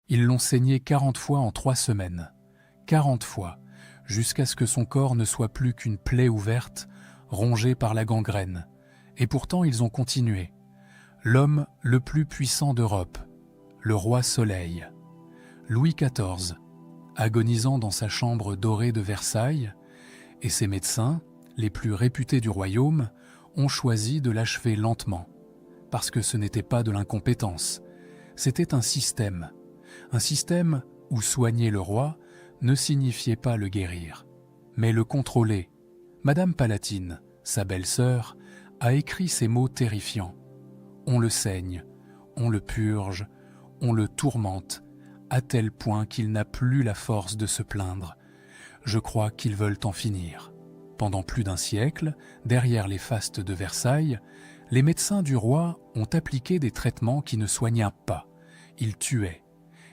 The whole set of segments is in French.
Ils l'ont saigné 40 fois en 3 semaines. 40 fois, jusqu'à ce que son corps ne soit plus qu'une plaie ouverte, rongée par la gangrène. Et pourtant ils ont continué. L'homme le plus puissant d'Europe, le roi Soleil, Louis XIV, agonisant dans sa chambre dorée de Versailles, et ses médecins, les plus réputés du royaume, ont choisi de l'achever lentement, parce que ce n'était pas de l'incompétence, c'était un système où soigner le roi ne signifiait pas le guérir, mais le contrôler. Madame Palatine, sa belle-sœur, a écrit ces mots terrifiants. On le saigne, on le purge, on le tourmente, à tel point qu'il n'a plus la force de se plaindre. Je crois qu'ils veulent en finir. Pendant plus d'un siècle, derrière les fastes de Versailles, les médecins du roi ont appliqué des traitements qui ne soignaient pas, ils tuaient.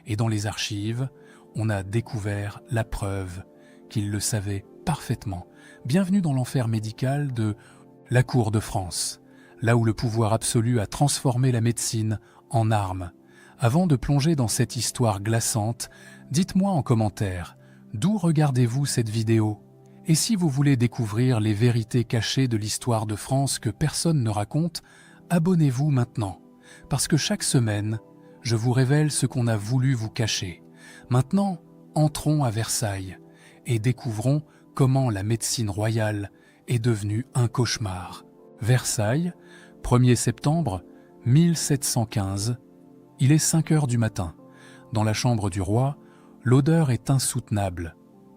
Et dans les archives, on a découvert la preuve qu'ils le savaient parfaitement. Bienvenue dans l'enfer médical de la cour de France, là où le pouvoir absolu a transformé la médecine en arme. Avant de plonger dans cette histoire glaçante, dites-moi en commentaire, d'où regardez-vous cette vidéo? Et si vous voulez découvrir les vérités cachées de l'histoire de France que personne ne raconte, abonnez-vous maintenant, parce que chaque semaine, je vous révèle ce qu'on a voulu vous cacher. Maintenant, entrons à Versailles et découvrons comment la médecine royale est devenue un cauchemar. Versailles, 1er septembre 1715, il est 5 heures du matin. Dans la chambre du roi, l'odeur est insoutenable.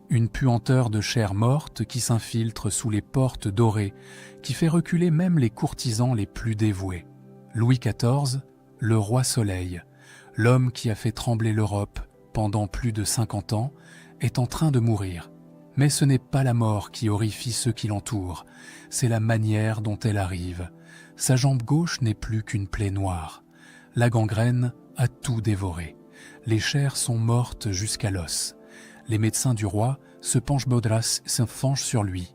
Une puanteur de chair morte qui s'infiltre sous les portes dorées, qui fait reculer même les courtisans les plus dévoués. Louis XIV, le roi Soleil, l'homme qui a fait trembler l'Europe pendant plus de 50 ans, est en train de mourir. Mais ce n'est pas la mort qui horrifie ceux qui l'entourent, c'est la manière dont elle arrive. Sa jambe gauche n'est plus qu'une plaie noire. La gangrène a tout dévoré. Les chairs sont mortes jusqu'à l'os. Les médecins du roi se penchent sur lui.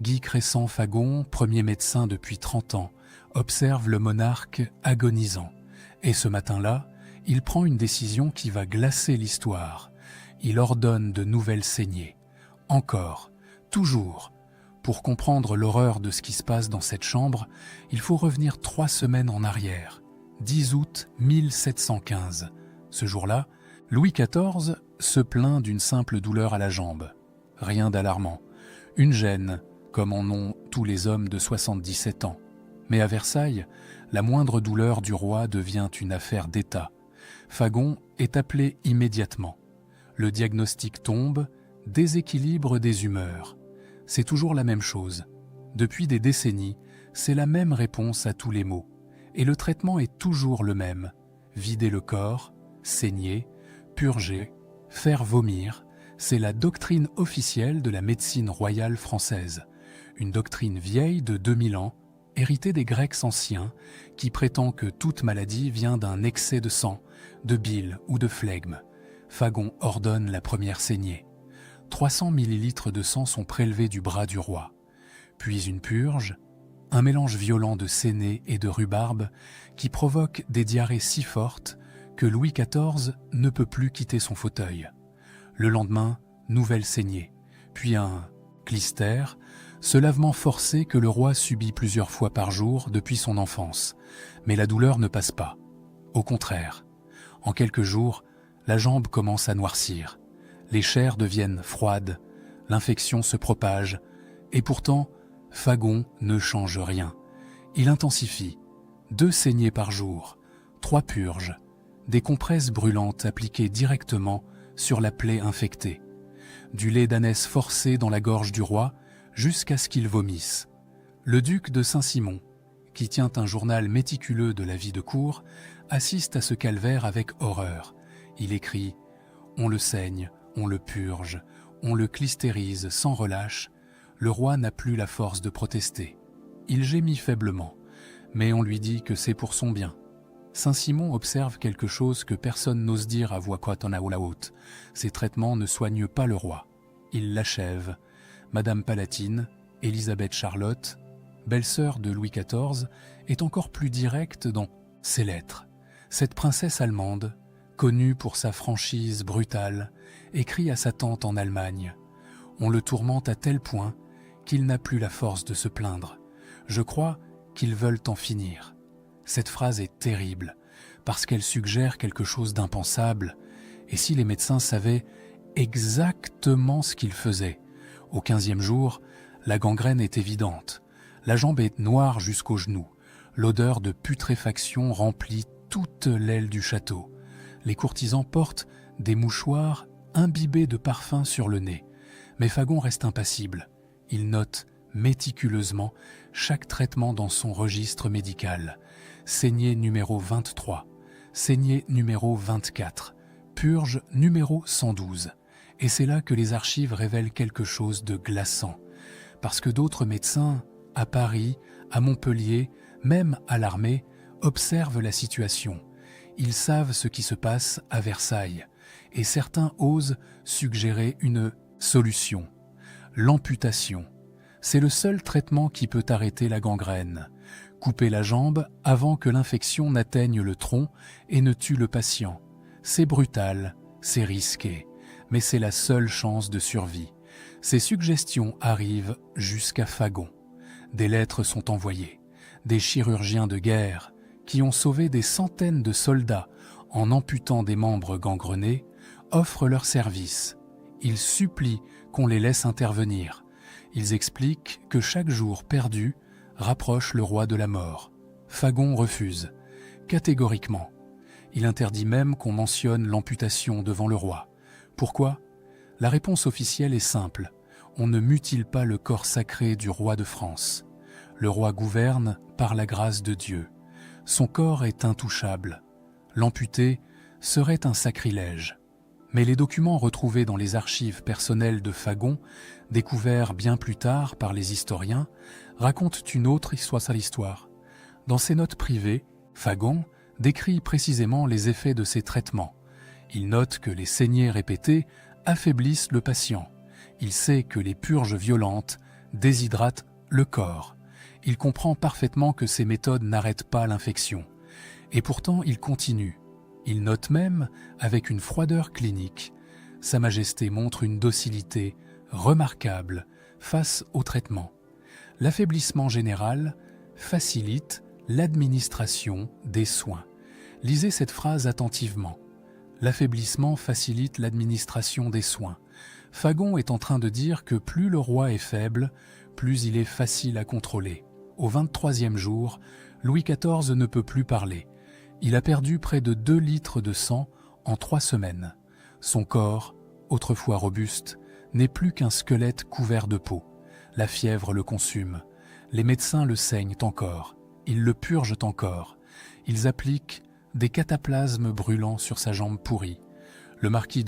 Guy Cresson-Fagon, premier médecin depuis 30 ans, observe le monarque agonisant. Et ce matin-là, il prend une décision qui va glacer l'histoire. Il ordonne de nouvelles saignées. Encore, toujours. Pour comprendre l'horreur de ce qui se passe dans cette chambre, il faut revenir 3 semaines en arrière. 10 août 1715. Ce jour-là, Louis XIV se plaint d'une simple douleur à la jambe. Rien d'alarmant. Une gêne, comme en ont tous les hommes de 77 ans. Mais à Versailles, la moindre douleur du roi devient une affaire d'État. Fagon est appelé immédiatement. Le diagnostic tombe, déséquilibre des humeurs. C'est toujours la même chose. Depuis des décennies, c'est la même réponse à tous les maux. Et le traitement est toujours le même. Vider le corps, saigner, purger, faire vomir, c'est la doctrine officielle de la médecine royale française. Une doctrine vieille de 2000 ans, héritée des Grecs anciens, qui prétend que toute maladie vient d'un excès de sang, de bile ou de flegme. Fagon ordonne la première saignée. 300 millilitres de sang sont prélevés du bras du roi. Puis une purge, un mélange violent de séné et de rhubarbe qui provoque des diarrhées si fortes que Louis XIV ne peut plus quitter son fauteuil. Le lendemain, nouvelle saignée, puis un clister, ce lavement forcé que le roi subit plusieurs fois par jour depuis son enfance. Mais la douleur ne passe pas. Au contraire, en quelques jours, la jambe commence à noircir. Les chairs deviennent froides, l'infection se propage, et pourtant, Fagon ne change rien. Il intensifie. 2 saignées par jour, 3 purges, des compresses brûlantes appliquées directement sur la plaie infectée, du lait d'ânesse forcé dans la gorge du roi jusqu'à ce qu'il vomisse. Le duc de Saint-Simon, qui tient un journal méticuleux de la vie de cour, assiste à ce calvaire avec horreur. Il écrit « On le saigne, on le purge, on le clistérise sans relâche. Le roi n'a plus la force de protester. Il gémit faiblement, mais on lui dit que c'est pour son bien. » Saint-Simon observe quelque chose que personne n'ose dire à voix haute. Ces traitements ne soignent pas le roi. Ils l'achèvent. Madame Palatine, Élisabeth Charlotte, belle-sœur de Louis XIV, est encore plus directe dans ses lettres. Cette princesse allemande, connu pour sa franchise brutale, écrit à sa tante en Allemagne. On le tourmente à tel point qu'il n'a plus la force de se plaindre. Je crois qu'ils veulent en finir. Cette phrase est terrible, parce qu'elle suggère quelque chose d'impensable. Et si les médecins savaient exactement ce qu'ils faisaient? Au 15e jour, la gangrène est évidente. La jambe est noire jusqu'au genou. L'odeur de putréfaction remplit toute l'aile du château. Les courtisans portent des mouchoirs imbibés de parfum sur le nez. Mais Fagon reste impassible. Il note méticuleusement chaque traitement dans son registre médical. Saignée numéro 23, saignée numéro 24, purge numéro 112. Et c'est là que les archives révèlent quelque chose de glaçant. Parce que d'autres médecins, à Paris, à Montpellier, même à l'armée, observent la situation. Ils savent ce qui se passe à Versailles. Et certains osent suggérer une solution. L'amputation. C'est le seul traitement qui peut arrêter la gangrène. Couper la jambe avant que l'infection n'atteigne le tronc et ne tue le patient. C'est brutal, c'est risqué, mais c'est la seule chance de survie. Ces suggestions arrivent jusqu'à Fagon. Des lettres sont envoyées. Des chirurgiens de guerre, qui ont sauvé des centaines de soldats en amputant des membres gangrenés, offrent leurs services. Ils supplient qu'on les laisse intervenir. Ils expliquent que chaque jour perdu rapproche le roi de la mort. Fagon refuse, catégoriquement. Il interdit même qu'on mentionne l'amputation devant le roi. Pourquoi? La réponse officielle est simple. On ne mutile pas le corps sacré du roi de France. Le roi gouverne par la grâce de Dieu. Son corps est intouchable. L'amputer serait un sacrilège. Mais les documents retrouvés dans les archives personnelles de Fagon, découverts bien plus tard par les historiens, racontent une autre histoire. Dans ses notes privées, Fagon décrit précisément les effets de ces traitements. Il note que les saignées répétées affaiblissent le patient. Il sait que les purges violentes déshydratent le corps. Il comprend parfaitement que ces méthodes n'arrêtent pas l'infection. Et pourtant, il continue. Il note même, avec une froideur clinique, Sa Majesté montre une docilité remarquable face au traitement. L'affaiblissement général facilite l'administration des soins. Lisez cette phrase attentivement. L'affaiblissement facilite l'administration des soins. Fagon est en train de dire que plus le roi est faible, plus il est facile à contrôler. Au 23e jour, Louis XIV ne peut plus parler. Il a perdu près de 2 litres de sang en 3 semaines. Son corps, autrefois robuste, n'est plus qu'un squelette couvert de peau. La fièvre le consume. Les médecins le saignent encore. Ils le purgent encore. Ils appliquent des cataplasmes brûlants sur sa jambe pourrie. Le marquis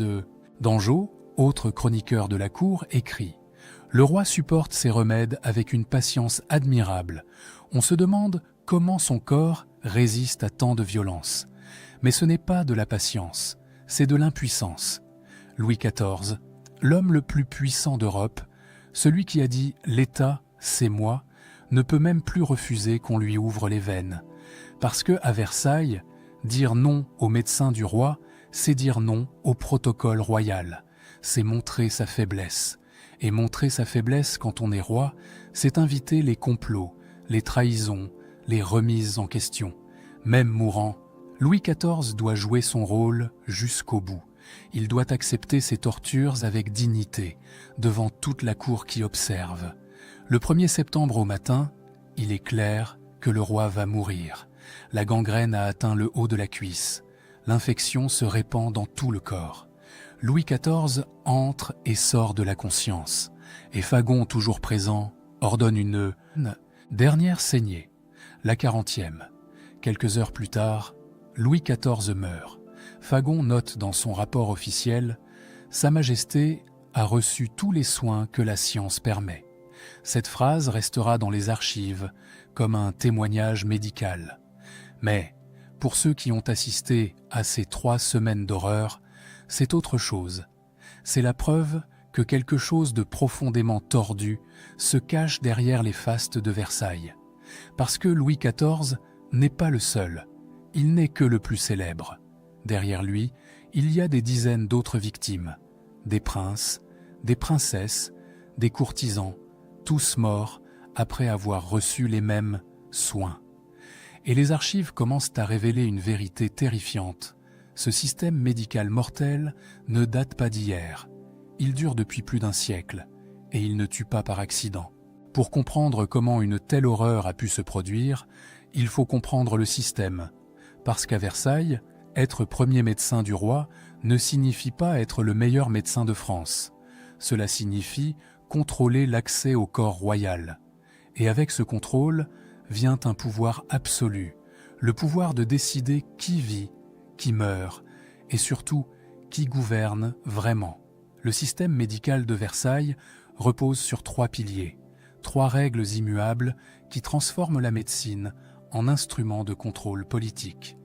d'Anjou, autre chroniqueur de la cour, écrit « Le roi supporte ces remèdes avec une patience admirable. On se demande comment son corps résiste à tant de violence. Mais ce n'est pas de la patience, c'est de l'impuissance. Louis XIV, l'homme le plus puissant d'Europe, celui qui a dit « l'État, c'est moi », ne peut même plus refuser qu'on lui ouvre les veines. Parce que, à Versailles, dire non aux médecins du roi, c'est dire non au protocole royal. C'est montrer sa faiblesse. Et montrer sa faiblesse quand on est roi, c'est inviter les complots, les trahisons, les remises en question. Même mourant, Louis XIV doit jouer son rôle jusqu'au bout. Il doit accepter ses tortures avec dignité, devant toute la cour qui observe. Le 1er septembre au matin, il est clair que le roi va mourir. La gangrène a atteint le haut de la cuisse. L'infection se répand dans tout le corps. Louis XIV entre et sort de la conscience. Et Fagon, toujours présent, ordonne une dernière saignée, la 40e. Quelques heures plus tard, Louis XIV meurt. Fagon note dans son rapport officiel « Sa Majesté a reçu tous les soins que la science permet ». Cette phrase restera dans les archives comme un témoignage médical. Mais, pour ceux qui ont assisté à ces 3 semaines d'horreur, c'est autre chose. C'est la preuve que quelque chose de profondément tordu se cache derrière les fastes de Versailles. Parce que Louis XIV n'est pas le seul, il n'est que le plus célèbre. Derrière lui, il y a des dizaines d'autres victimes, des princes, des princesses, des courtisans, tous morts après avoir reçu les mêmes soins. Et les archives commencent à révéler une vérité terrifiante. Ce système médical mortel ne date pas d'hier. Il dure depuis plus d'un siècle, et il ne tue pas par accident. Pour comprendre comment une telle horreur a pu se produire, il faut comprendre le système. Parce qu'à Versailles, être premier médecin du roi ne signifie pas être le meilleur médecin de France. Cela signifie contrôler l'accès au corps royal. Et avec ce contrôle vient un pouvoir absolu, le pouvoir de décider qui vit, qui meurt, et surtout qui gouverne vraiment. Le système médical de Versailles repose sur 3 piliers, 3 règles immuables qui transforment la médecine en instrument de contrôle politique.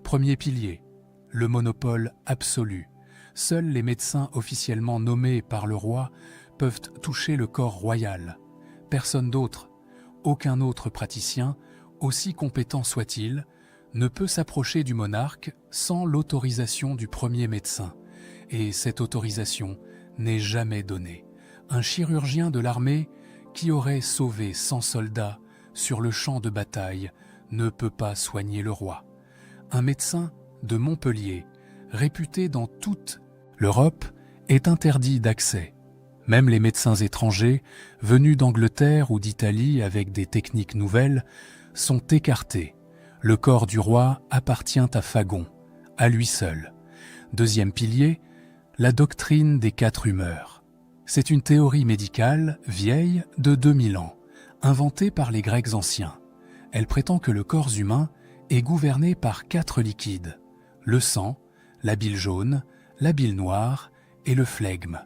Premier pilier, le monopole absolu. Seuls les médecins officiellement nommés par le roi peuvent toucher le corps royal. Personne d'autre, aucun autre praticien, aussi compétent soit-il, ne peut s'approcher du monarque sans l'autorisation du premier médecin. Et cette autorisation n'est jamais donnée. Un chirurgien de l'armée qui aurait sauvé 100 soldats sur le champ de bataille ne peut pas soigner le roi. Un médecin de Montpellier, réputé dans toute l'Europe, est interdit d'accès. Même les médecins étrangers, venus d'Angleterre ou d'Italie avec des techniques nouvelles, sont écartés. Le corps du roi appartient à Fagon, à lui seul. Deuxième pilier, la doctrine des 4 humeurs. C'est une théorie médicale vieille de 2000 ans, inventée par les Grecs anciens. Elle prétend que le corps humain est gouverné par 4 liquides, le sang, la bile jaune, la bile noire et le flegme.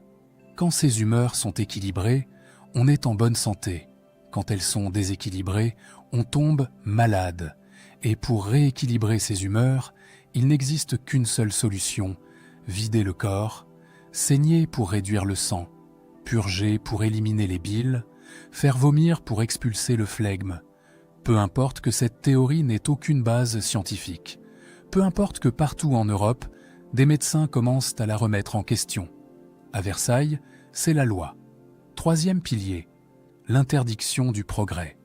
Quand ces humeurs sont équilibrées, on est en bonne santé. Quand elles sont déséquilibrées, on tombe malade. Et pour rééquilibrer ces humeurs, il n'existe qu'une seule solution, vider le corps, saigner pour réduire le sang, purger pour éliminer les biles, faire vomir pour expulser le flegme. Peu importe que cette théorie n'ait aucune base scientifique. Peu importe que partout en Europe, des médecins commencent à la remettre en question. À Versailles, c'est la loi. Troisième pilier, l'interdiction du progrès.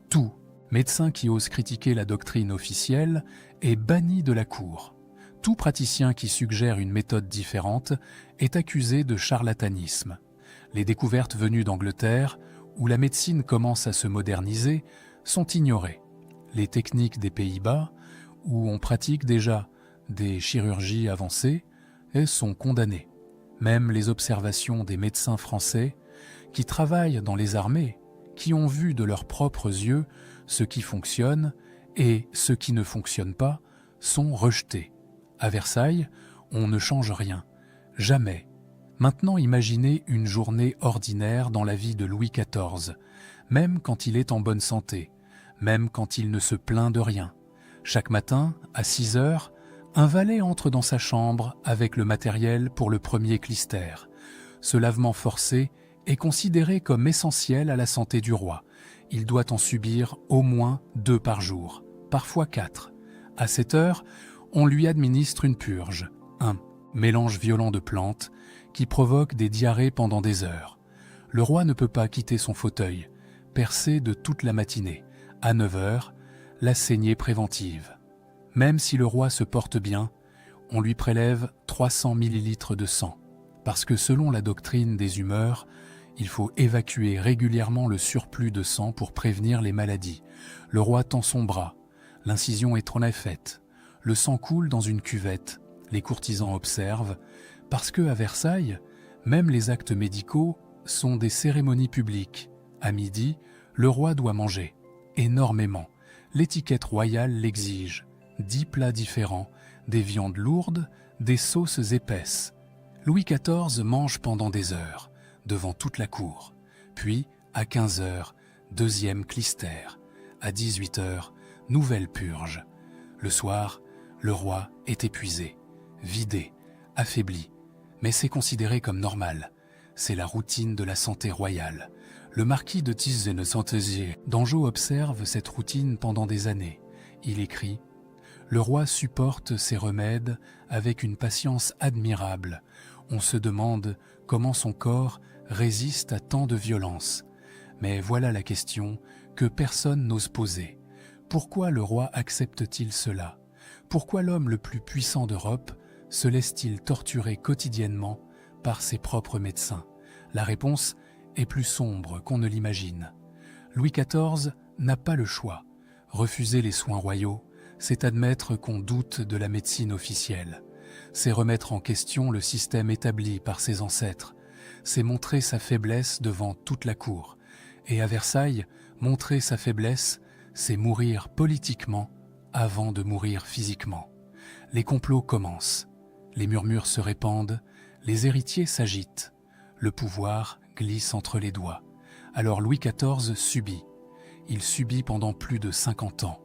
Tout médecin qui ose critiquer la doctrine officielle est banni de la cour. Tout praticien qui suggère une méthode différente est accusé de charlatanisme. Les découvertes venues d'Angleterre, où la médecine commence à se moderniser, sont ignorées. Les techniques des Pays-Bas, où on pratique déjà des chirurgies avancées, sont condamnées. Même les observations des médecins français, qui travaillent dans les armées, qui ont vu de leurs propres yeux ce qui fonctionne et ce qui ne fonctionne pas, sont rejetées. À Versailles, on ne change rien. Jamais. Maintenant, imaginez une journée ordinaire dans la vie de Louis XIV, même quand il est en bonne santé, même quand il ne se plaint de rien. Chaque matin, à 6 heures, un valet entre dans sa chambre avec le matériel pour le premier clister. Ce lavement forcé est considéré comme essentiel à la santé du roi. Il doit en subir au moins 2 par jour, parfois 4. À 7 heures, on lui administre une purge, un mélange violent de plantes qui provoque des diarrhées pendant des heures. Le roi ne peut pas quitter son fauteuil, percé de toute la matinée. À 9 heures, la saignée préventive. Même si le roi se porte bien, on lui prélève 300 millilitres de sang, parce que selon la doctrine des humeurs, il faut évacuer régulièrement le surplus de sang pour prévenir les maladies. Le roi tend son bras, l'incision est en faite, le sang coule dans une cuvette, les courtisans observent, parce que à Versailles, même les actes médicaux sont des cérémonies publiques. À midi, le roi doit manger, énormément. L'étiquette royale l'exige. 10 plats différents, des viandes lourdes, des sauces épaisses. Louis XIV mange pendant des heures, devant toute la cour. Puis, à 15 heures, deuxième clister. À 18 heures, nouvelle purge. Le soir, le roi est épuisé, vidé, affaibli. Mais c'est considéré comme normal. C'est la routine de la santé royale. Le marquis de Tissé-Neuf-Santésier d'Anjou observe cette routine pendant des années. Il écrit « Le roi supporte ces remèdes avec une patience admirable. On se demande comment son corps résiste à tant de violence. Mais voilà la question que personne n'ose poser. Pourquoi le roi accepte-t-il cela? Pourquoi l'homme le plus puissant d'Europe se laisse-t-il torturer quotidiennement par ses propres médecins? La réponse est plus sombre qu'on ne l'imagine. Louis XIV n'a pas le choix. Refuser les soins royaux, c'est admettre qu'on doute de la médecine officielle. C'est remettre en question le système établi par ses ancêtres. C'est montrer sa faiblesse devant toute la cour. Et à Versailles, montrer sa faiblesse, c'est mourir politiquement avant de mourir physiquement. Les complots commencent. Les murmures se répandent, les héritiers s'agitent. Le pouvoir glisse entre les doigts. Alors Louis XIV subit. Il subit pendant plus de 50 ans.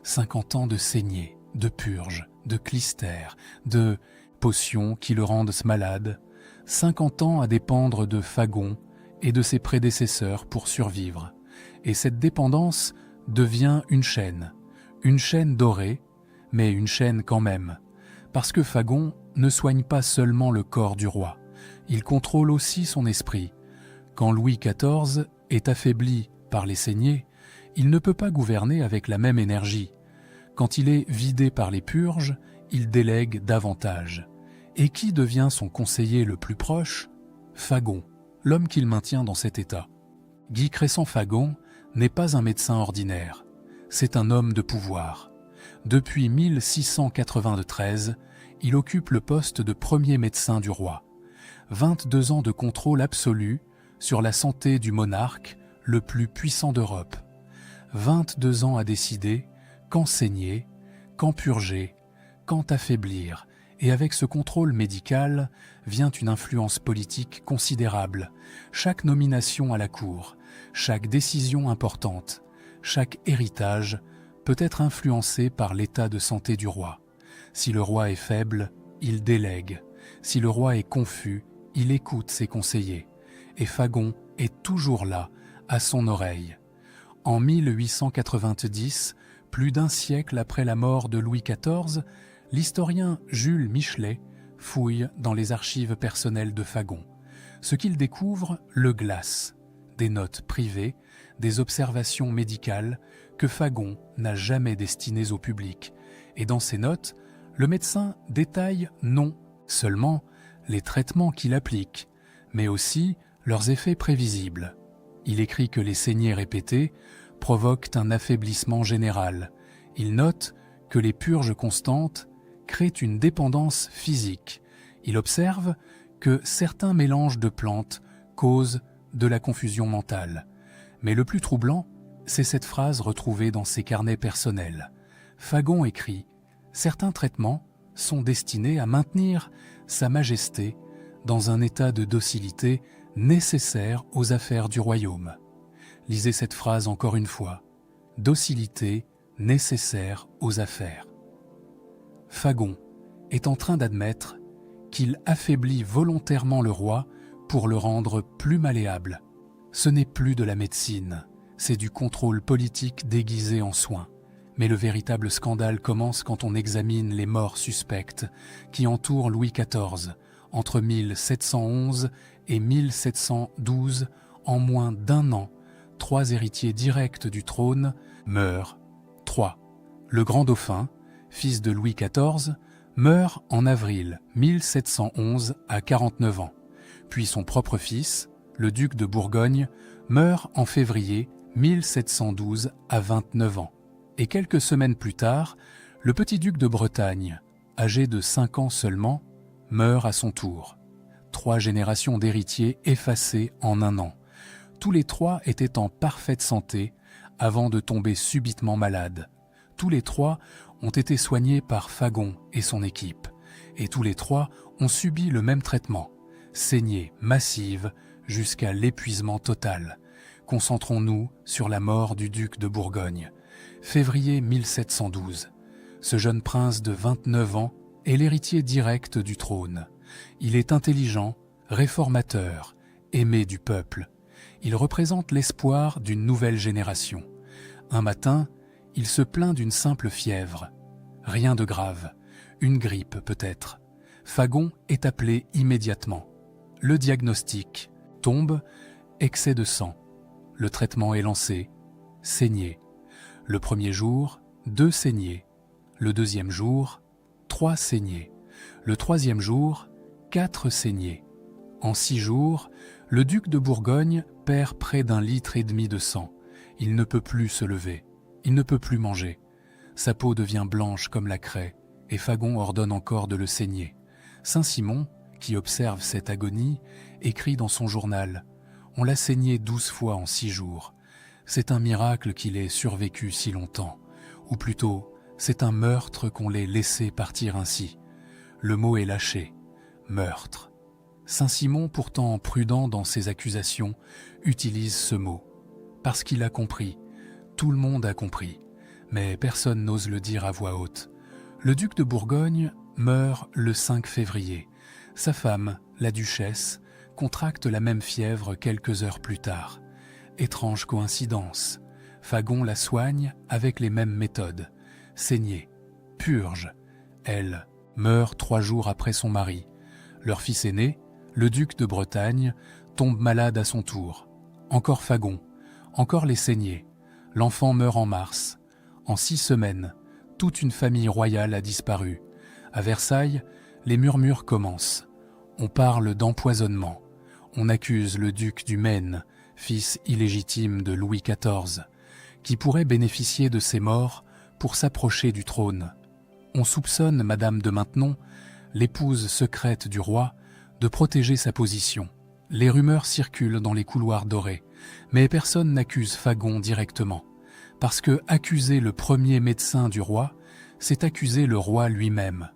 50 ans de saignée, de purges, de clistères, de potions qui le rendent malade. 50 ans à dépendre de Fagon et de ses prédécesseurs pour survivre. Et cette dépendance devient une chaîne dorée, mais une chaîne quand même. Parce que Fagon ne soigne pas seulement le corps du roi, il contrôle aussi son esprit. Quand Louis XIV est affaibli par les saignées, il ne peut pas gouverner avec la même énergie. Quand il est vidé par les purges, il délègue davantage. Et qui devient son conseiller le plus proche? Fagon, l'homme qu'il maintient dans cet état. Guy Cresson-Fagon n'est pas un médecin ordinaire, c'est un homme de pouvoir. Depuis 1693, il occupe le poste de premier médecin du roi. 22 ans de contrôle absolu sur la santé du monarque le plus puissant d'Europe. 22 ans à décider quand saigner, quand purger, quand affaiblir. Et avec ce contrôle médical vient une influence politique considérable. Chaque nomination à la cour, chaque décision importante, chaque héritage peut être influencé par l'état de santé du roi. Si le roi est faible, il délègue. Si le roi est confus, il écoute ses conseillers. Et Fagon est toujours là, à son oreille. En 1890, plus d'un siècle après la mort de Louis XIV, l'historien Jules Michelet fouille dans les archives personnelles de Fagon. Ce qu'il découvre le glace. Des notes privées, des observations médicales que Fagon n'a jamais destinées au public. Et dans ces notes, le médecin détaille non seulement les traitements qu'il applique, mais aussi leurs effets prévisibles. Il écrit que les saignées répétées provoquent un affaiblissement général. Il note que les purges constantes créent une dépendance physique. Il observe que certains mélanges de plantes causent de la confusion mentale. Mais le plus troublant, c'est cette phrase retrouvée dans ses carnets personnels. Fagon écrit « Certains traitements sont destinés à maintenir Sa Majesté dans un état de docilité nécessaire aux affaires du royaume. » Lisez cette phrase encore une fois. « Docilité nécessaire aux affaires. » Fagon est en train d'admettre qu'il affaiblit volontairement le roi pour le rendre plus malléable. Ce n'est plus de la médecine, c'est du contrôle politique déguisé en soins. Mais le véritable scandale commence quand on examine les morts suspectes qui entourent Louis XIV entre 1711 et 1712. En moins d'un an, 3 héritiers directs du trône meurent. 3. Le grand dauphin, fils de Louis XIV, meurt en avril 1711 à 49 ans. Puis son propre fils, le duc de Bourgogne, meurt en février 1712 à 29 ans. Et quelques semaines plus tard, le petit duc de Bretagne, âgé de 5 ans seulement, meurt à son tour. 3 générations d'héritiers effacées en un an. Tous les 3 étaient en parfaite santé avant de tomber subitement malades. Tous les 3 ont été soignés par Fagon et son équipe. Et tous les 3 ont subi le même traitement, saignée massive jusqu'à l'épuisement total. Concentrons-nous sur la mort du duc de Bourgogne. Février 1712. Ce jeune prince de 29 ans est l'héritier direct du trône. Il est intelligent, réformateur, aimé du peuple. Il représente l'espoir d'une nouvelle génération. Un matin, il se plaint d'une simple fièvre. Rien de grave, une grippe peut-être. Fagon est appelé immédiatement. Le diagnostic tombe, excès de sang. Le traitement est lancé, saignée. Le premier jour, 2 saignées. Le deuxième jour, 3 saignées. Le troisième jour, 4 saignées. En 6 jours, le duc de Bourgogne perd près d'1,5 litre de sang. Il ne peut plus se lever, il ne peut plus manger. Sa peau devient blanche comme la craie, et Fagon ordonne encore de le saigner. Saint-Simon, qui observe cette agonie, écrit dans son journal « On l'a saigné 12 fois en 6 jours. C'est un miracle qu'il ait survécu si longtemps. Ou plutôt, c'est un meurtre qu'on l'ait laissé partir ainsi. Le mot est lâché, meurtre. » Saint-Simon, pourtant prudent dans ses accusations, utilise ce mot. Parce qu'il a compris, tout le monde a compris, mais personne n'ose le dire à voix haute. Le duc de Bourgogne meurt le 5 février. Sa femme, la duchesse, contracte la même fièvre quelques heures plus tard. Étrange coïncidence. Fagon la soigne avec les mêmes méthodes. Saignée, purge. Elle meurt 3 jours après son mari. Leur fils aîné, le duc de Bretagne, tombe malade à son tour. Encore Fagon, encore les saignées. L'enfant meurt en mars. En 6 semaines, toute une famille royale a disparu. À Versailles, les murmures commencent. On parle d'empoisonnement. On accuse le duc du Maine, fils illégitime de Louis XIV, qui pourrait bénéficier de ses morts pour s'approcher du trône. On soupçonne Madame de Maintenon, l'épouse secrète du roi, de protéger sa position. Les rumeurs circulent dans les couloirs dorés, mais personne n'accuse Fagon directement, parce que accuser le premier médecin du roi, c'est accuser le roi lui-même.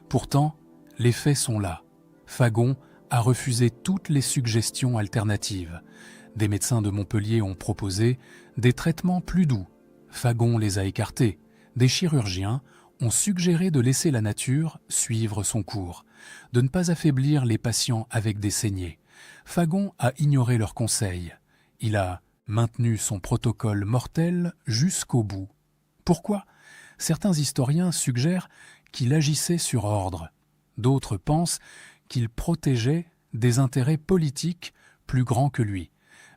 Pourtant, les faits sont là. Fagon a refusé toutes les suggestions alternatives. Des médecins de Montpellier ont proposé des traitements plus doux. Fagon les a écartés. Des chirurgiens ont suggéré de laisser la nature suivre son cours, de ne pas affaiblir les patients avec des saignées. Fagon a ignoré leurs conseils. Il a maintenu son protocole mortel jusqu'au bout. Pourquoi ? Certains historiens suggèrent qu'il agissait sur ordre. D'autres pensent qu'il protégeait des intérêts politiques plus grands que lui.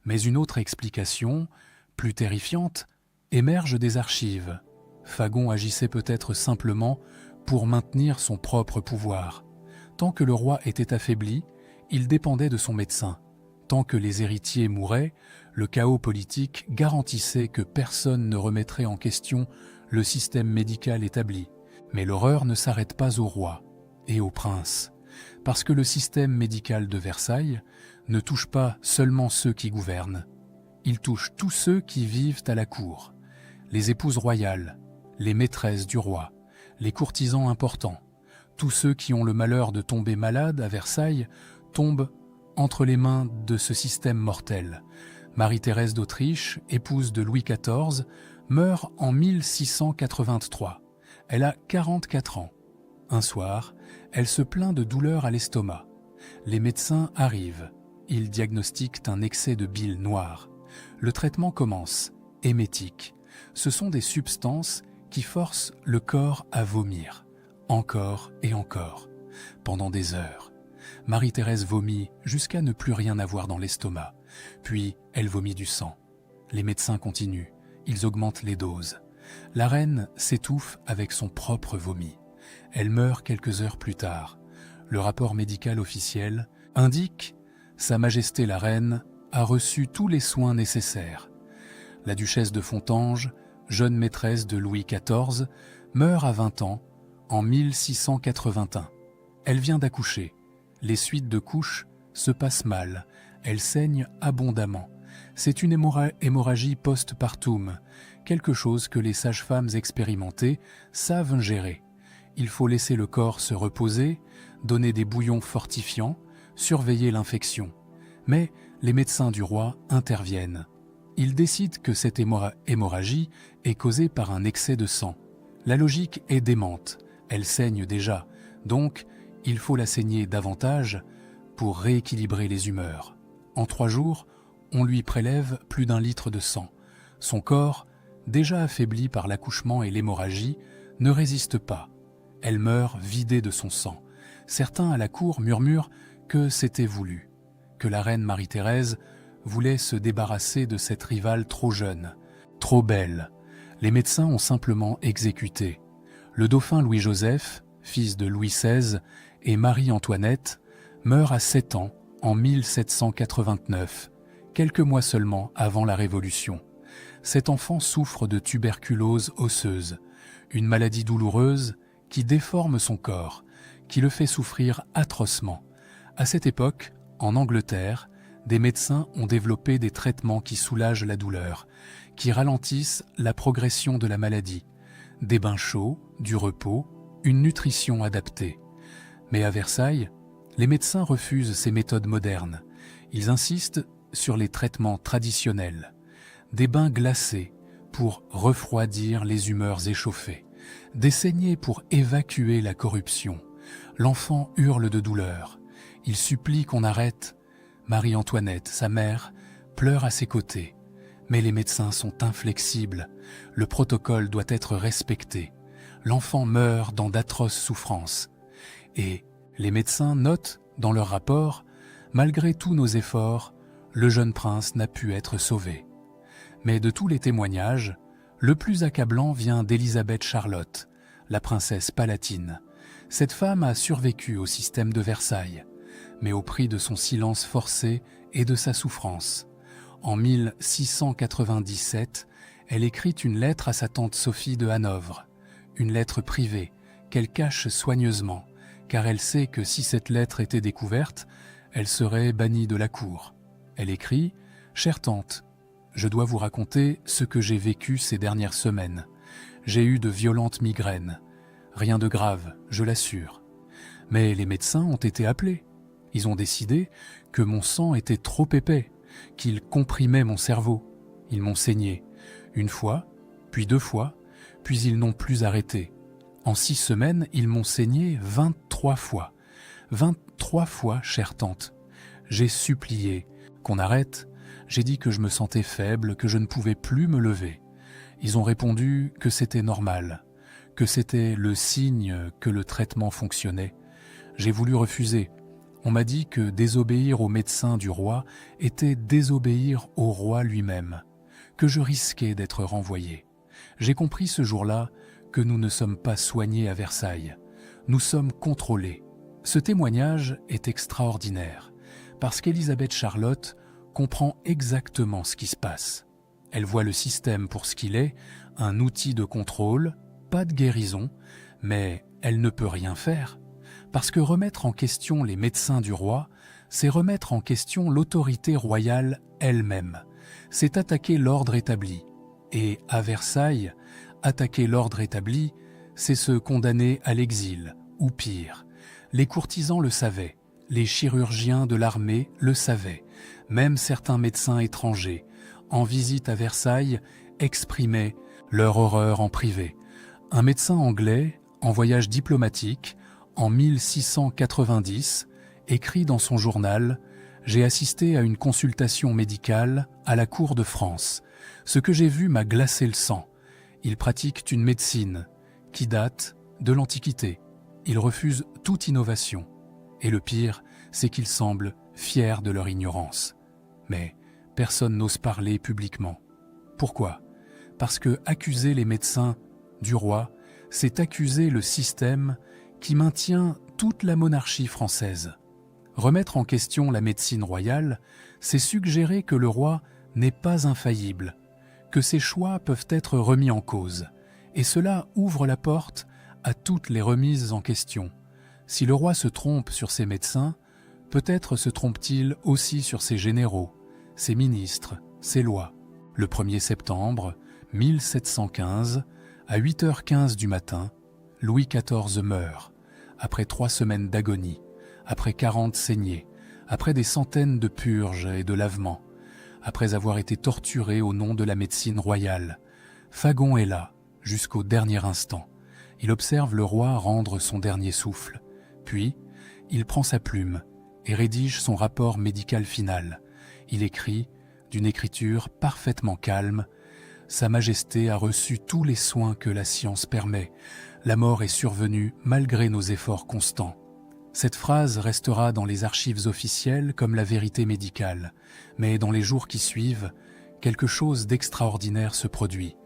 Mais une autre explication, plus terrifiante, émerge des archives. Fagon agissait peut-être simplement pour maintenir son propre pouvoir. Tant que le roi était affaibli, il dépendait de son médecin. Tant que les héritiers mouraient, le chaos politique garantissait que personne ne remettrait en question le système médical établi. Mais l'horreur ne s'arrête pas au roi et au prince, parce que le système médical de Versailles ne touche pas seulement ceux qui gouvernent. Il touche tous ceux qui vivent à la cour, les épouses royales, les maîtresses du roi, les courtisans importants. Tous ceux qui ont le malheur de tomber malades à Versailles tombent entre les mains de ce système mortel. Marie-Thérèse d'Autriche, épouse de Louis XIV, meurt en 1683. Elle a 44 ans. Un soir, elle se plaint de douleurs à l'estomac. Les médecins arrivent. Ils diagnostiquent un excès de bile noire. Le traitement commence, émétique. Ce sont des substances qui forcent le corps à vomir, encore et encore, pendant des heures. Marie-Thérèse vomit jusqu'à ne plus rien avoir dans l'estomac. Puis, elle vomit du sang. Les médecins continuent. Ils augmentent les doses. La reine s'étouffe avec son propre vomi. Elle meurt quelques heures plus tard. Le rapport médical officiel indique « Sa Majesté la Reine a reçu tous les soins nécessaires ». La duchesse de Fontanges, jeune maîtresse de Louis XIV, meurt à 20 ans en 1681. Elle vient d'accoucher. Les suites de couches se passent mal. Elle saigne abondamment. C'est une hémorragie post-partum, quelque chose que les sages-femmes expérimentées savent gérer. Il faut laisser le corps se reposer, donner des bouillons fortifiants, surveiller l'infection. Mais les médecins du roi interviennent. Ils décident que cette hémorragie est causée par un excès de sang. La logique est démente, elle saigne déjà, donc il faut la saigner davantage pour rééquilibrer les humeurs. En 3 jours, on lui prélève plus d'1 litre de sang. Son corps, déjà affaibli par l'accouchement et l'hémorragie, ne résiste pas. Elle meurt vidée de son sang. Certains à la cour murmurent que c'était voulu, que la reine Marie-Thérèse voulait se débarrasser de cette rivale trop jeune, trop belle. Les médecins ont simplement exécuté. Le dauphin Louis-Joseph, fils de Louis XVI, et Marie-Antoinette meurt à 7 ans en 1789, quelques mois seulement avant la Révolution. Cet enfant souffre de tuberculose osseuse, une maladie douloureuse qui déforme son corps, qui le fait souffrir atrocement. À cette époque, en Angleterre, des médecins ont développé des traitements qui soulagent la douleur, qui ralentissent la progression de la maladie. Des bains chauds, du repos, une nutrition adaptée. Mais à Versailles, les médecins refusent ces méthodes modernes. Ils insistent sur les traitements traditionnels. Des bains glacés pour refroidir les humeurs échauffées. Des saignées pour évacuer la corruption. L'enfant hurle de douleur. Il supplie qu'on arrête. Marie-Antoinette, sa mère, pleure à ses côtés. Mais les médecins sont inflexibles. Le protocole doit être respecté. L'enfant meurt dans d'atroces souffrances. Et les médecins notent dans leur rapport, malgré tous nos efforts, le jeune prince n'a pu être sauvé. Mais de tous les témoignages, le plus accablant vient d'Élisabeth Charlotte, la princesse palatine. Cette femme a survécu au système de Versailles, mais au prix de son silence forcé et de sa souffrance. En 1697, elle écrit une lettre à sa tante Sophie de Hanovre, une lettre privée qu'elle cache soigneusement, car elle sait que si cette lettre était découverte, elle serait bannie de la cour. Elle écrit « Chère tante, je dois vous raconter ce que j'ai vécu ces dernières semaines. J'ai eu de violentes migraines. Rien de grave, je l'assure. Mais les médecins ont été appelés. Ils ont décidé que mon sang était trop épais, qu'il comprimait mon cerveau. Ils m'ont saigné. Une fois, puis 2 fois, puis ils n'ont plus arrêté. En 6 semaines, ils m'ont saigné 23 fois. 23 fois, chère tante. J'ai supplié qu'on arrête. J'ai dit que je me sentais faible, que je ne pouvais plus me lever. Ils ont répondu que c'était normal, que c'était le signe que le traitement fonctionnait. J'ai voulu refuser. On m'a dit que désobéir aux médecins du roi était désobéir au roi lui-même, que je risquais d'être renvoyé. J'ai compris ce jour-là que nous ne sommes pas soignés à Versailles. Nous sommes contrôlés. Ce témoignage est extraordinaire, parce qu'Élisabeth Charlotte comprend exactement ce qui se passe. Elle voit le système pour ce qu'il est, un outil de contrôle, pas de guérison, mais elle ne peut rien faire. Parce que remettre en question les médecins du roi, c'est remettre en question l'autorité royale elle-même. C'est attaquer l'ordre établi. Et à Versailles, attaquer l'ordre établi, c'est se condamner à l'exil, ou pire. Les courtisans le savaient, les chirurgiens de l'armée le savaient, même certains médecins étrangers, en visite à Versailles, exprimaient leur horreur en privé. Un médecin anglais, en voyage diplomatique, en 1690, écrit dans son journal « J'ai assisté à une consultation médicale à la cour de France. Ce que j'ai vu m'a glacé le sang. Ils pratiquent une médecine qui date de l'Antiquité. Ils refusent toute innovation. Et le pire, c'est qu'ils semblent fiers de leur ignorance. Mais personne n'ose parler publiquement. Pourquoi ? Parce que accuser les médecins du roi, c'est accuser le système qui maintient toute la monarchie française. Remettre en question la médecine royale, c'est suggérer que le roi n'est pas infaillible, que ses choix peuvent être remis en cause, et cela ouvre la porte à toutes les remises en question. Si le roi se trompe sur ses médecins, peut-être se trompe-t-il aussi sur ses généraux, ses ministres, ses lois. Le 1er septembre 1715, à 8h15 du matin, Louis XIV meurt, après 3 semaines d'agonie, après 40 saignées, après des centaines de purges et de lavements, après avoir été torturé au nom de la médecine royale. Fagon est là, jusqu'au dernier instant. Il observe le roi rendre son dernier souffle. Puis, il prend sa plume et rédige son rapport médical final. Il écrit, d'une écriture parfaitement calme, « Sa Majesté a reçu tous les soins que la science permet. La mort est survenue malgré nos efforts constants. Cette phrase restera dans les archives officielles comme la vérité médicale. Mais dans les jours qui suivent, quelque chose d'extraordinaire se produit.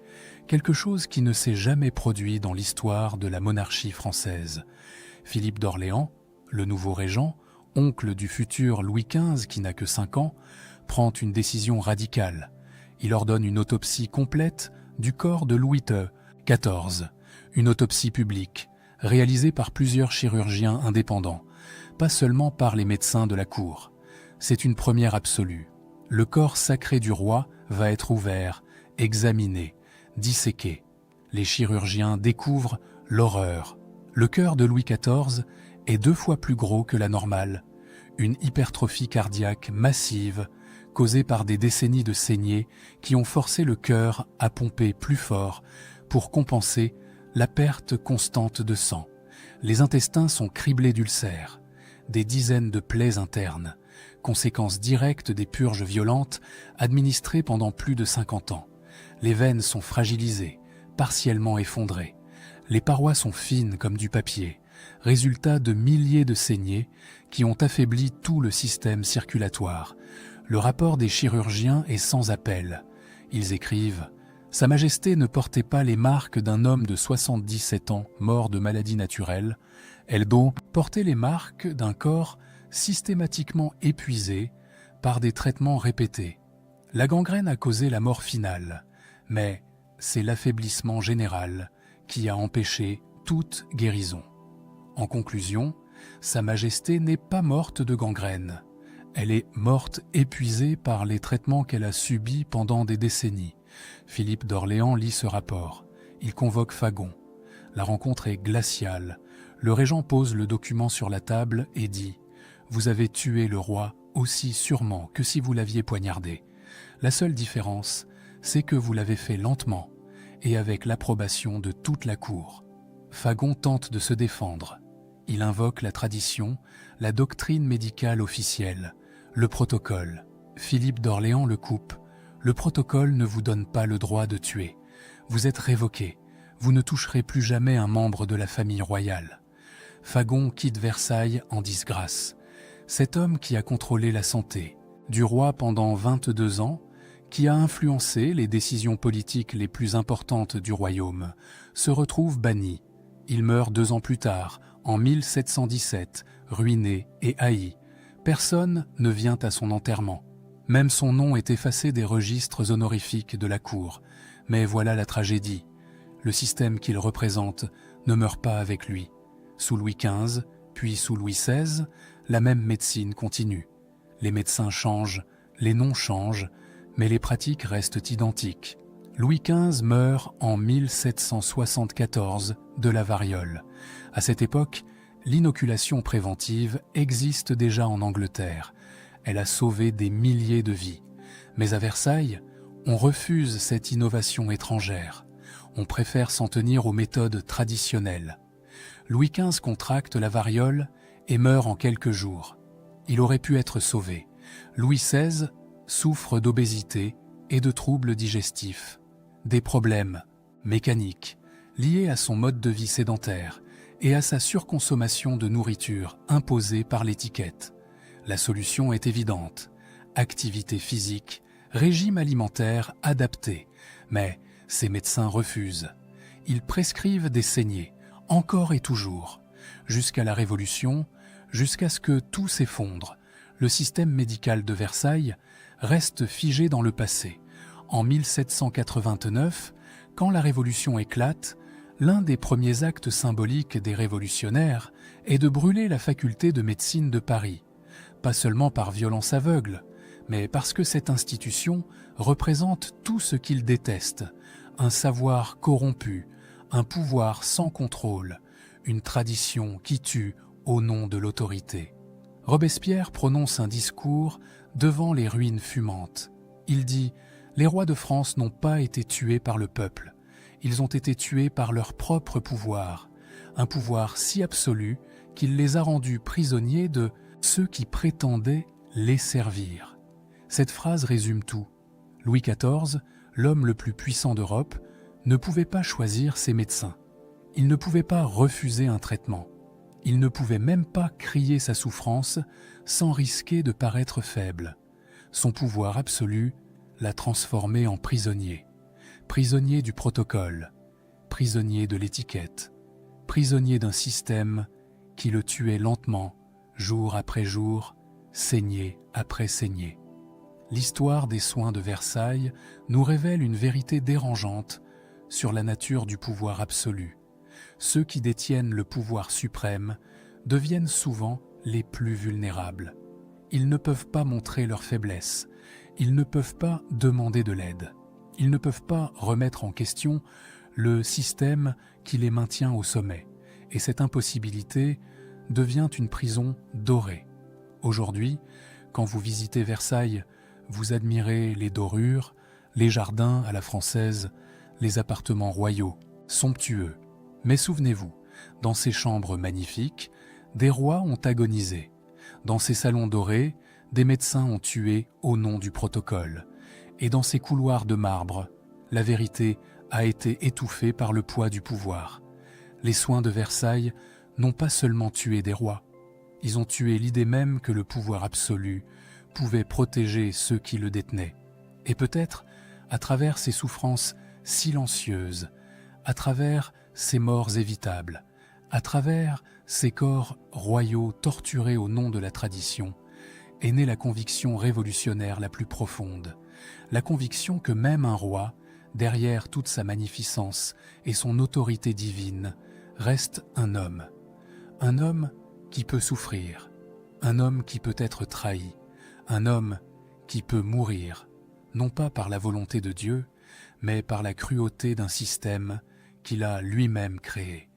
Quelque chose qui ne s'est jamais produit dans l'histoire de la monarchie française. Philippe d'Orléans, le nouveau régent, oncle du futur Louis XV qui n'a que 5 ans, prend une décision radicale. Il ordonne une autopsie complète du corps de Louis XIV, une autopsie publique, réalisée par plusieurs chirurgiens indépendants, pas seulement par les médecins de la cour. C'est une première absolue. Le corps sacré du roi va être ouvert, examiné, disséqué. Les chirurgiens découvrent l'horreur. Le cœur de Louis XIV est 2 fois plus gros que la normale. Une hypertrophie cardiaque massive causée par des décennies de saignées qui ont forcé le cœur à pomper plus fort pour compenser la perte constante de sang. Les intestins sont criblés d'ulcères, des dizaines de plaies internes, conséquence directe des purges violentes administrées pendant plus de 50 ans. Les veines sont fragilisées, partiellement effondrées. Les parois sont fines comme du papier, résultat de milliers de saignées qui ont affaibli tout le système circulatoire. Le rapport des chirurgiens est sans appel. Ils écrivent « Sa Majesté ne portait pas les marques d'un homme de 77 ans mort de maladie naturelle. Elle portait les marques d'un corps systématiquement épuisé par des traitements répétés. La gangrène a causé la mort finale, mais c'est l'affaiblissement général qui a empêché toute guérison. En conclusion, Sa Majesté n'est pas morte de gangrène. Elle est morte épuisée par les traitements qu'elle a subis pendant des décennies. Philippe d'Orléans lit ce rapport. Il convoque Fagon. La rencontre est glaciale. Le régent pose le document sur la table et dit « Vous avez tué le roi aussi sûrement que si vous l'aviez poignardé. La seule différence, c'est que vous l'avez fait lentement et avec l'approbation de toute la cour. » Fagon tente de se défendre. Il invoque la tradition, la doctrine médicale officielle, le protocole. Philippe d'Orléans le coupe. Le protocole ne vous donne pas le droit de tuer. Vous êtes révoqué. Vous ne toucherez plus jamais un membre de la famille royale. Fagon quitte Versailles en disgrâce. Cet homme qui a contrôlé la santé du roi pendant 22 ans, qui a influencé les décisions politiques les plus importantes du royaume, se retrouve banni. Il meurt 2 ans plus tard, en 1717, ruiné et haï. Personne ne vient à son enterrement. Même son nom est effacé des registres honorifiques de la cour. Mais voilà la tragédie. Le système qu'il représente ne meurt pas avec lui. Sous Louis XV, puis sous Louis XVI, la même médecine continue. Les médecins changent, les noms changent, mais les pratiques restent identiques. Louis XV meurt en 1774 de la variole. À cette époque, l'inoculation préventive existe déjà en Angleterre. Elle a sauvé des milliers de vies. Mais à Versailles, on refuse cette innovation étrangère. On préfère s'en tenir aux méthodes traditionnelles. Louis XV contracte la variole et meurt en quelques jours. Il aurait pu être sauvé. Louis XVI souffre d'obésité et de troubles digestifs. Des problèmes mécaniques liés à son mode de vie sédentaire et à sa surconsommation de nourriture imposée par l'étiquette. La solution est évidente. Activité physique, régime alimentaire adapté. Mais ces médecins refusent. Ils prescrivent des saignées, encore et toujours. Jusqu'à la Révolution, jusqu'à ce que tout s'effondre, le système médical de Versailles reste figé dans le passé. En 1789, quand la Révolution éclate, l'un des premiers actes symboliques des révolutionnaires est de brûler la faculté de médecine de Paris. Pas seulement par violence aveugle, mais parce que cette institution représente tout ce qu'ils détestent, un savoir corrompu, un pouvoir sans contrôle, une tradition qui tue au nom de l'autorité. Robespierre prononce un discours devant les ruines fumantes. Il dit « Les rois de France n'ont pas été tués par le peuple, ils ont été tués par leur propre pouvoir, un pouvoir si absolu qu'il les a rendus prisonniers de ceux qui prétendaient les servir. » Cette phrase résume tout. Louis XIV l'homme le plus puissant d'Europe, ne pouvait pas choisir ses médecins. Il ne pouvait pas refuser un traitement. Il ne pouvait même pas crier sa souffrance sans risquer de paraître faible. Son pouvoir absolu l'a transformé en prisonnier. Prisonnier du protocole, prisonnier de l'étiquette, prisonnier d'un système qui le tuait lentement, jour après jour, saignée après saignée. L'histoire des soins de Versailles nous révèle une vérité dérangeante sur la nature du pouvoir absolu. Ceux qui détiennent le pouvoir suprême deviennent souvent les plus vulnérables. Ils ne peuvent pas montrer leur faiblesse, ils ne peuvent pas demander de l'aide, ils ne peuvent pas remettre en question le système qui les maintient au sommet. Et cette impossibilité devient une prison dorée. Aujourd'hui, quand vous visitez Versailles, vous admirez les dorures, les jardins à la française, les appartements royaux, somptueux. Mais souvenez-vous, dans ces chambres magnifiques, des rois ont agonisé. Dans ces salons dorés, des médecins ont tué au nom du protocole. Et dans ces couloirs de marbre, la vérité a été étouffée par le poids du pouvoir. Les soins de Versailles n'ont pas seulement tué des rois, ils ont tué l'idée même que le pouvoir absolu pouvait protéger ceux qui le détenaient. Et peut-être, à travers ces souffrances silencieuses, à travers ces morts évitables, à travers ces corps royaux torturés au nom de la tradition, est née la conviction révolutionnaire la plus profonde, la conviction que même un roi, derrière toute sa magnificence et son autorité divine, reste un homme qui peut souffrir, un homme qui peut être trahi, un homme qui peut mourir, non pas par la volonté de Dieu, mais par la cruauté d'un système qu'il a lui-même créé.